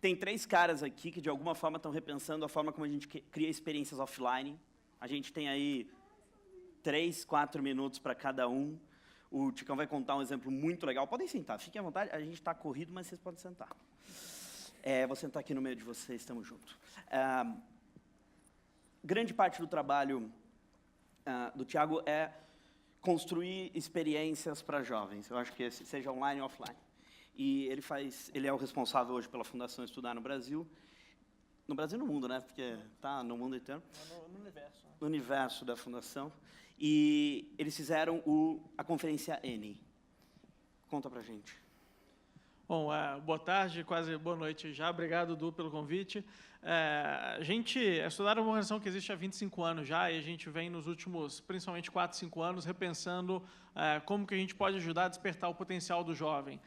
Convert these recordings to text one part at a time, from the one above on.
Tem 3 caras aqui que, de alguma forma, estão repensando a forma como a gente cria experiências offline. A gente tem aí 3, 4 minutos para cada um. O Ticão vai contar um exemplo muito legal. Podem sentar, fiquem à vontade. A gente está corrido, mas vocês podem sentar. Vou sentar aqui no meio de vocês, estamos juntos. Grande parte do trabalho do Thiago é construir experiências para jovens. Eu acho que seja online ou offline. E ele é o responsável hoje pela Fundação Estudar no Brasil. No Brasil e no mundo, né? Porque está no mundo inteiro. No universo. No universo da Fundação. E eles fizeram a Conferência N. Conta pra gente. Bom, boa tarde, quase boa noite já. Obrigado, Du, pelo convite. A Estudar é uma organização que existe há 25 anos já, e a gente vem nos últimos, principalmente 4, 5 anos, repensando como que a gente pode ajudar a despertar o potencial do jovem.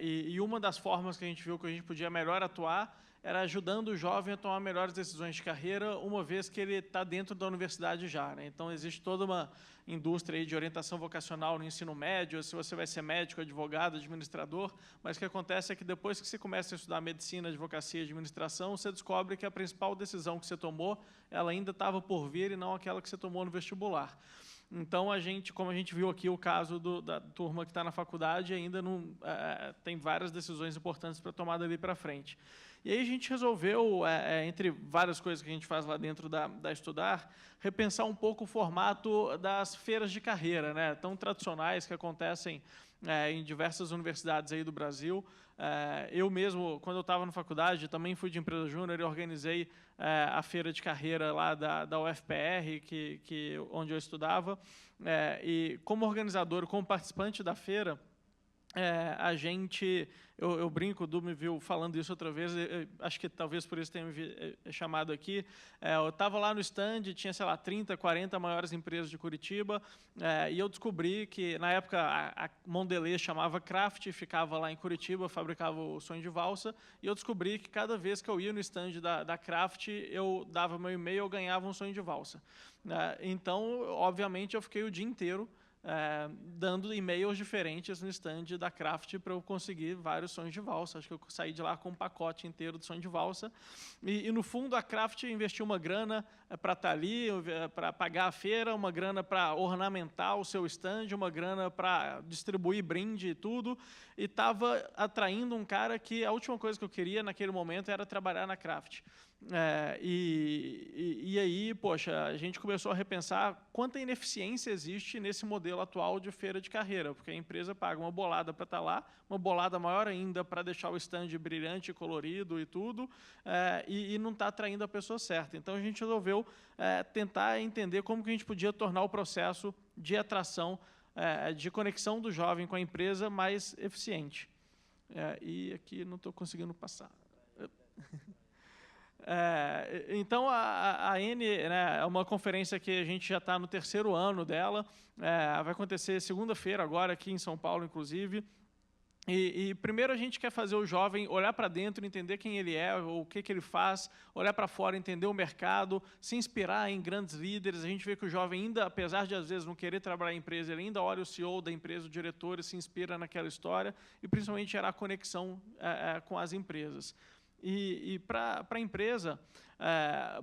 E uma das formas que a gente viu que a gente podia melhor atuar era ajudando o jovem a tomar melhores decisões de carreira, uma vez que ele está dentro da universidade já, né? Então, existe toda uma indústria aí de orientação vocacional no ensino médio, se você vai ser médico, advogado, administrador, mas o que acontece é que depois que você começa a estudar medicina, advocacia e administração, você descobre que a principal decisão que você tomou, ela ainda estava por vir e não aquela que você tomou no vestibular. Então, como a gente viu aqui o caso da turma que está na faculdade, ainda não tem várias decisões importantes para tomar dali para frente. E aí a gente resolveu, entre várias coisas que a gente faz lá dentro da Estudar, repensar um pouco o formato das feiras de carreira, né, tão tradicionais que acontecem em diversas universidades aí do Brasil. Eu mesmo, quando eu estava na faculdade, também fui de empresa júnior e organizei a feira de carreira lá da UFPR, onde eu estudava. E como organizador, como participante da feira, eu brinco, o Du me viu falando isso outra vez, acho que talvez por isso tenha me chamado aqui. Eu estava lá no stand, tinha, sei lá, 30, 40 maiores empresas de Curitiba, e eu descobri que, na época, a Mondelez chamava Craft, ficava lá em Curitiba, fabricava o sonho de valsa, e eu descobri que cada vez que eu ia no stand da Craft, eu dava meu e-mail, eu ganhava um sonho de valsa. Então, obviamente, eu fiquei o dia inteiro dando e-mails diferentes no stand da Craft para eu conseguir vários sonhos de valsa. Acho que eu saí de lá com um pacote inteiro de sonho de valsa. E no fundo, a Craft investiu uma grana para estar ali, para pagar a feira, uma grana para ornamentar o seu stand, uma grana para distribuir brinde e tudo. E estava atraindo um cara que a última coisa que eu queria naquele momento era trabalhar na Craft. E aí, poxa, a gente começou a repensar quanta ineficiência existe nesse modelo atual de feira de carreira, porque a empresa paga uma bolada para estar lá, uma bolada maior ainda para deixar o stand brilhante, colorido e tudo, e não está atraindo a pessoa certa. Então, a gente resolveu tentar entender como que a gente podia tornar o processo de atração, de conexão do jovem com a empresa mais eficiente. E aqui não estou conseguindo passar. Então, a N, né, é uma conferência que a gente já está no 3º ano dela, vai acontecer segunda-feira agora, aqui em São Paulo, inclusive. E primeiro a gente quer fazer o jovem olhar para dentro, entender quem ele é, o que ele faz, olhar para fora, entender o mercado, se inspirar em grandes líderes. A gente vê que o jovem ainda, apesar de às vezes não querer trabalhar em empresa, ele ainda olha o CEO da empresa, o diretor, e se inspira naquela história, e principalmente gerar conexão com as empresas. E para a empresa,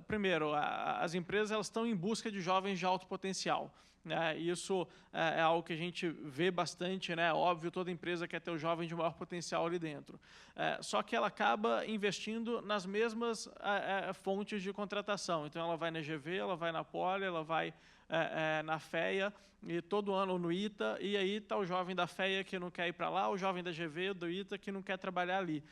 primeiro, as empresas elas estão em busca de jovens de alto potencial. Isso é algo que a gente vê bastante, né? Óbvio, toda empresa quer ter o jovem de maior potencial ali dentro. Só que ela acaba investindo nas mesmas fontes de contratação. Então, ela vai na GV, ela vai na Poli, ela vai na FEA, e todo ano no ITA, e aí está o jovem da FEA que não quer ir para lá, o jovem da GV, do ITA, que não quer trabalhar ali.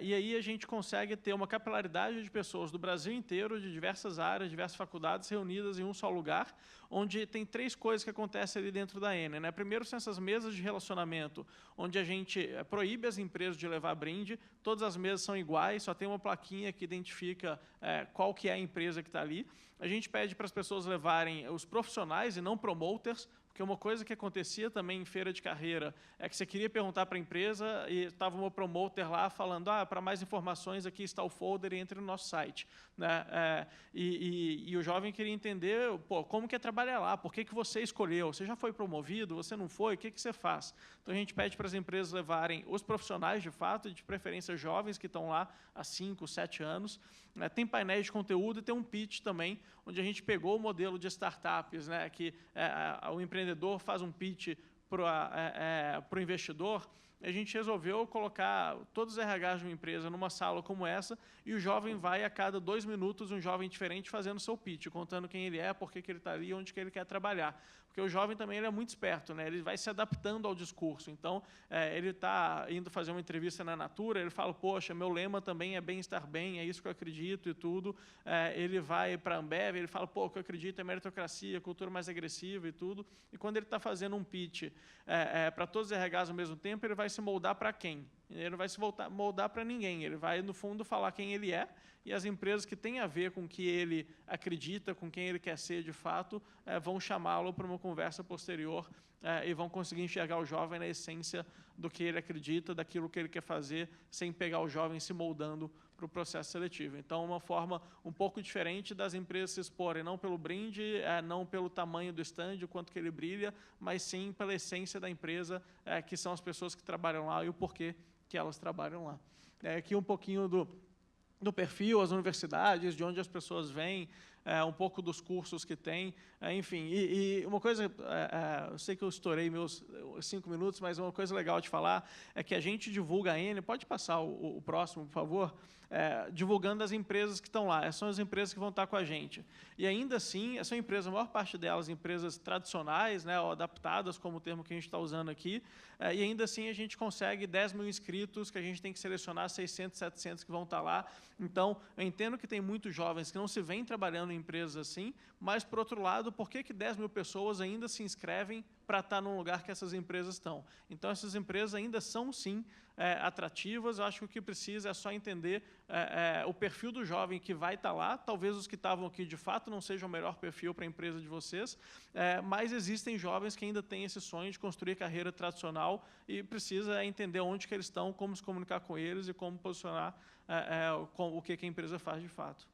E aí a gente consegue ter uma capilaridade de pessoas do Brasil inteiro, de diversas áreas, diversas faculdades, reunidas em um só lugar, onde tem 3 coisas que acontecem ali dentro da N, né? Primeiro, são essas mesas de relacionamento, onde a gente proíbe as empresas de levar brinde, todas as mesas são iguais, só tem uma plaquinha que identifica qual que é a empresa que está ali. A gente pede para as pessoas levarem os profissionais e não promoters, Porque uma coisa que acontecia também em feira de carreira é que você queria perguntar para a empresa e estava uma promoter lá falando, para mais informações aqui está o folder e entre no nosso site. Né? E o jovem queria entender, como que é trabalhar lá, por que você escolheu, você já foi promovido, você não foi, o que você faz? Então, a gente pede para as empresas levarem os profissionais, de fato, de preferência jovens, que estão lá há 5, 7 anos. Tem painéis de conteúdo e tem um pitch também, onde a gente pegou o modelo de startups, né, que o empreendedor faz um pitch para o investidor. A gente resolveu colocar todos os RHs de uma empresa numa sala como essa e o jovem vai, a cada 2 minutos, um jovem diferente fazendo seu pitch, contando quem ele é, por que ele está ali, onde que ele quer trabalhar. Porque o jovem também ele é muito esperto, né? Ele vai se adaptando ao discurso. Então, ele está indo fazer uma entrevista na Natura, ele fala, poxa, meu lema também é bem-estar bem, é isso que eu acredito e tudo. Ele vai para a Ambev, ele fala, o que eu acredito é meritocracia, cultura mais agressiva e tudo. E quando ele está fazendo um pitch para todos os RHs ao mesmo tempo, ele vai se moldar para quem? Ele não vai se moldar para ninguém. Ele vai, no fundo, falar quem ele é, e as empresas que têm a ver com o que ele acredita, com quem ele quer ser de fato, vão chamá-lo para uma conversa posterior e vão conseguir enxergar o jovem na essência do que ele acredita, daquilo que ele quer fazer, sem pegar o jovem se moldando para o processo seletivo. Então, uma forma um pouco diferente das empresas se exporem, não pelo brinde, não pelo tamanho do stand, o quanto que ele brilha, mas sim pela essência da empresa, que são as pessoas que trabalham lá e o porquê que elas trabalham lá. Aqui um pouquinho do perfil, as universidades, de onde as pessoas vêm, um pouco dos cursos que tem, enfim. E uma coisa, eu sei que eu estourei meus 5 minutos, mas uma coisa legal de falar é que a gente divulga a N, pode passar o próximo, por favor, divulgando as empresas que estão lá. Essas são as empresas que vão estar com a gente. E ainda assim, são empresas, a maior parte delas, empresas tradicionais, né, ou adaptadas, como o termo que a gente está usando aqui, e ainda assim a gente consegue 10 mil inscritos, que a gente tem que selecionar 600, 700 que vão estar lá. Então, eu entendo que tem muitos jovens que não se veem trabalhando em empresas assim, mas, por outro lado, por que 10 mil pessoas ainda se inscrevem para estar num lugar que essas empresas estão? Então, essas empresas ainda são, sim, atrativas. Eu acho que o que precisa é só entender o perfil do jovem que vai estar lá. Talvez os que estavam aqui, de fato, não sejam o melhor perfil para a empresa de vocês, mas existem jovens que ainda têm esse sonho de construir carreira tradicional e precisa entender onde que eles estão, como se comunicar com eles e como posicionar o que a empresa faz de fato.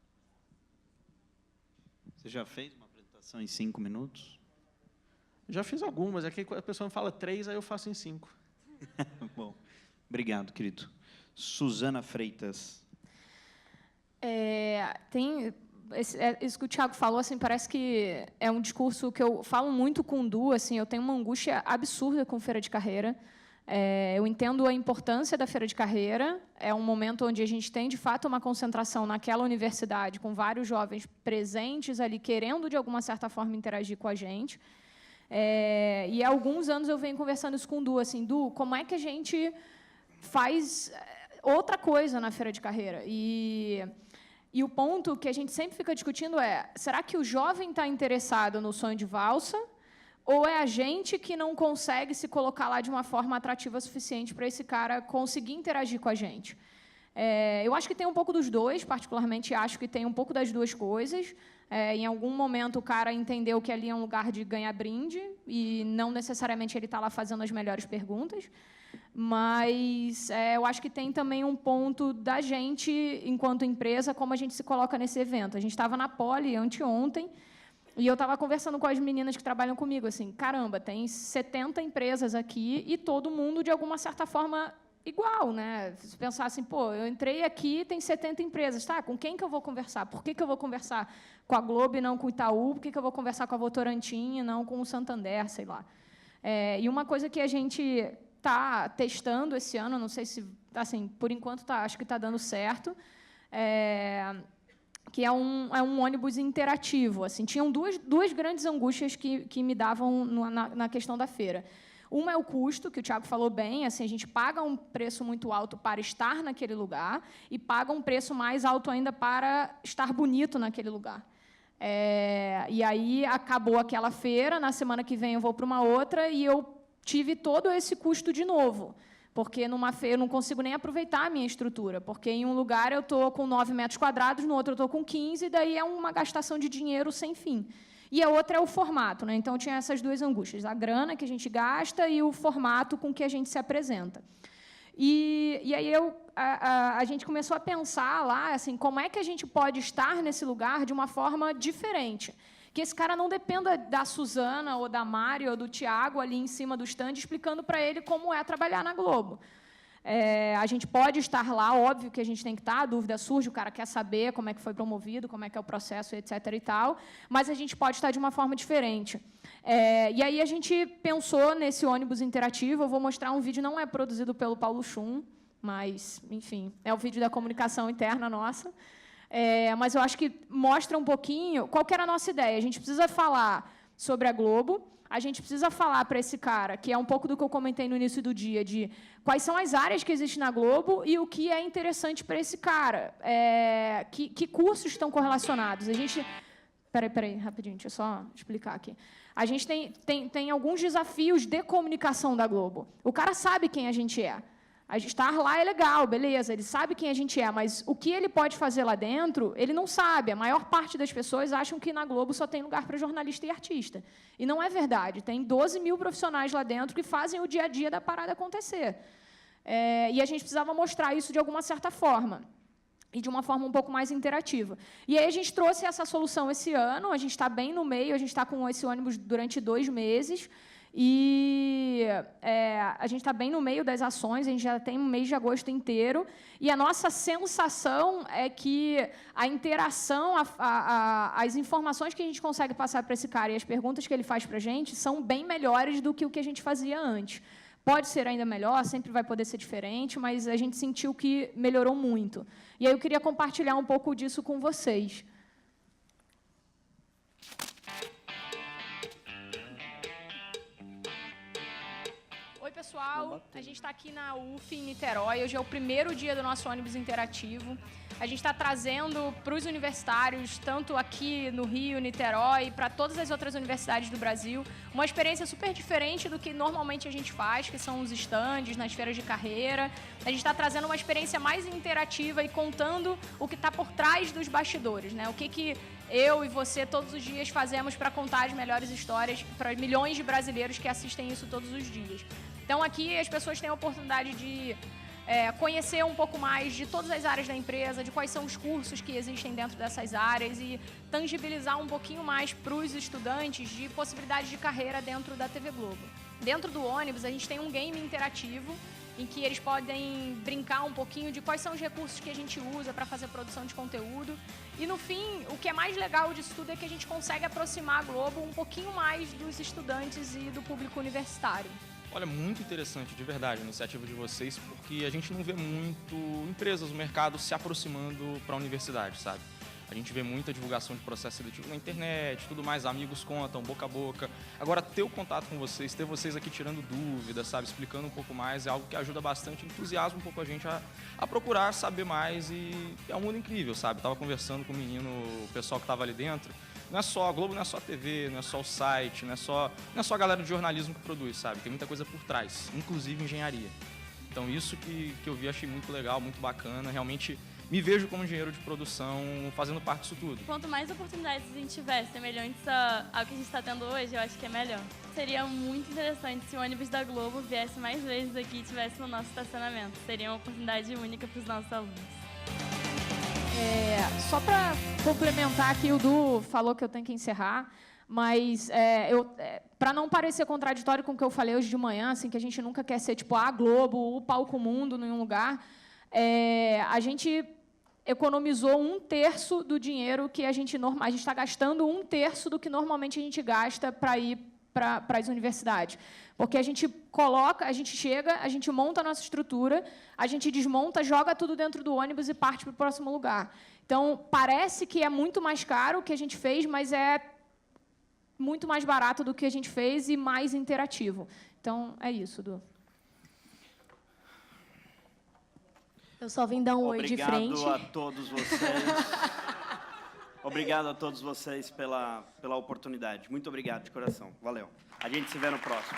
Você já fez uma apresentação em 5 minutos? Já fiz algumas, é que a pessoa me fala 3, aí eu faço em 5. Bom, obrigado, querido. Suzana Freitas. Isso que o Thiago falou, assim, parece que é um discurso que eu falo muito com o Du, assim, eu tenho uma angústia absurda com feira de carreira. Eu entendo a importância da feira de carreira, é um momento onde a gente tem, de fato, uma concentração naquela universidade, com vários jovens presentes ali, querendo, de alguma certa forma, interagir com a gente. E há alguns anos eu venho conversando isso com o Du, assim, Du, como é que a gente faz outra coisa na feira de carreira? E o ponto que a gente sempre fica discutindo será que o jovem está interessado no sonho de valsa, ou é a gente que não consegue se colocar lá de uma forma atrativa suficiente para esse cara conseguir interagir com a gente? Eu acho que tem um pouco dos dois, particularmente acho que tem um pouco das duas coisas. Em algum momento o cara entendeu que ali é um lugar de ganhar brinde e não necessariamente ele está lá fazendo as melhores perguntas. Mas eu acho que tem também um ponto da gente, enquanto empresa, como a gente se coloca nesse evento. A gente estava na Poli anteontem, e eu estava conversando com as meninas que trabalham comigo, assim, caramba, tem 70 empresas aqui e todo mundo, de alguma certa forma, igual, né? Se pensar assim, eu entrei aqui, tem 70 empresas, tá? Com quem que eu vou conversar? Por que eu vou conversar com a Globo e não com o Itaú? Por que eu vou conversar com a Votorantim e não com o Santander, sei lá? E uma coisa que a gente está testando esse ano, não sei se, assim, por enquanto acho que está dando certo, que é um ônibus interativo. Assim, tinham duas grandes angústias que me davam na questão da feira. Uma é o custo, que o Thiago falou bem, assim, a gente paga um preço muito alto para estar naquele lugar e paga um preço mais alto ainda para estar bonito naquele lugar. E aí acabou aquela feira, na semana que vem eu vou para uma outra e eu tive todo esse custo de novo. Porque numa feira eu não consigo nem aproveitar a minha estrutura, porque em um lugar eu estou com 9 metros quadrados, no outro eu estou com 15, e daí é uma gastação de dinheiro sem fim. e a outra é o formato, né? Então, tinha essas duas angústias, a grana que a gente gasta e o formato com que a gente se apresenta. E aí a gente começou a pensar lá, assim, como é que a gente pode estar nesse lugar de uma forma diferente. Que esse cara não dependa da Suzana, ou da Mari, ou do Tiago ali em cima do stand, explicando para ele como é trabalhar na Globo. A gente pode estar lá, óbvio que a gente tem que estar, a dúvida surge, o cara quer saber como é que foi promovido, como é que é o processo, etc. e tal, mas a gente pode estar de uma forma diferente. E aí a gente pensou nesse ônibus interativo, eu vou mostrar um vídeo, não é produzido pelo Paulo Schum, mas, enfim, é o vídeo da comunicação interna nossa, mas eu acho que mostra um pouquinho qual que era a nossa ideia. A gente precisa falar sobre a Globo, a gente precisa falar para esse cara, que é um pouco do que eu comentei no início do dia, de quais são as áreas que existem na Globo e o que é interessante para esse cara. Que cursos estão correlacionados? A gente... Peraí, rapidinho, deixa eu só explicar aqui. A gente tem alguns desafios de comunicação da Globo. O cara sabe quem a gente é. A gente estar lá é legal, beleza, ele sabe quem a gente é, mas o que ele pode fazer lá dentro, ele não sabe. A maior parte das pessoas acham que na Globo só tem lugar para jornalista e artista. E não é verdade. Tem 12 mil profissionais lá dentro que fazem o dia a dia da parada acontecer. E a gente precisava mostrar isso de alguma certa forma. E de uma forma um pouco mais interativa. E aí a gente trouxe essa solução esse ano, a gente está bem no meio, a gente está com esse ônibus durante 2 meses, e a gente está bem no meio das ações, a gente já tem um mês de agosto inteiro, e a nossa sensação é que a interação, as informações que a gente consegue passar para esse cara e as perguntas que ele faz para a gente são bem melhores do que o que a gente fazia antes. Pode ser ainda melhor, sempre vai poder ser diferente, mas a gente sentiu que melhorou muito. E aí eu queria compartilhar um pouco disso com vocês. Oi, pessoal. A gente está aqui na UF, em Niterói. Hoje é o primeiro dia do nosso ônibus interativo. A gente está trazendo para os universitários, tanto aqui no Rio, Niterói, para todas as outras universidades do Brasil, uma experiência super diferente do que normalmente a gente faz, que são os estandes nas feiras de carreira. A gente está trazendo uma experiência mais interativa e contando o que está por trás dos bastidores, né? O que eu e você todos os dias fazemos para contar as melhores histórias para milhões de brasileiros que assistem isso todos os dias. Então, aqui as pessoas têm a oportunidade de conhecer um pouco mais de todas as áreas da empresa, de quais são os cursos que existem dentro dessas áreas e tangibilizar um pouquinho mais para os estudantes de possibilidades de carreira dentro da TV Globo. Dentro do ônibus, a gente tem um game interativo em que eles podem brincar um pouquinho de quais são os recursos que a gente usa para fazer produção de conteúdo. E, no fim, o que é mais legal disso tudo é que a gente consegue aproximar a Globo um pouquinho mais dos estudantes e do público universitário. Olha, muito interessante, de verdade, a iniciativa de vocês, porque a gente não vê muito empresas no mercado se aproximando para a universidade, sabe? A gente vê muita divulgação de processo seletivo na internet, tudo mais, amigos contam, boca a boca. Agora, ter o contato com vocês, ter vocês aqui tirando dúvidas, sabe, explicando um pouco mais, é algo que ajuda bastante, entusiasma um pouco a gente a procurar saber mais, e é um mundo incrível, sabe? Estava conversando com o menino, o pessoal que estava ali dentro. Não é só a Globo, não é só a TV, não é só o site, não é só a galera de jornalismo que produz, sabe? Tem muita coisa por trás, inclusive engenharia. Então isso que eu vi, achei muito legal, muito bacana. Realmente me vejo como engenheiro de produção fazendo parte disso tudo. Quanto mais oportunidades a gente tiver semelhantes ao que a gente está tendo hoje, eu acho que é melhor. Seria muito interessante se o ônibus da Globo viesse mais vezes aqui e estivesse no nosso estacionamento. Seria uma oportunidade única para os nossos alunos. Só para complementar aqui, o Du falou que eu tenho que encerrar, mas para não parecer contraditório com o que eu falei hoje de manhã, assim, que a gente nunca quer ser tipo a Globo, o palco mundo em um lugar, a gente economizou 1/3 do dinheiro que a gente está gastando 1/3 do que normalmente a gente gasta para ir para as universidades. Porque a gente chega, a gente monta a nossa estrutura, a gente desmonta, joga tudo dentro do ônibus e parte para o próximo lugar. Então, parece que é muito mais caro o que a gente fez, mas é muito mais barato do que a gente fez e mais interativo. Então, é isso, Du. Eu só vim dar um oi de frente. Obrigado a todos vocês. Obrigado a todos vocês pela oportunidade. Muito obrigado, de coração. Valeu. A gente se vê no próximo.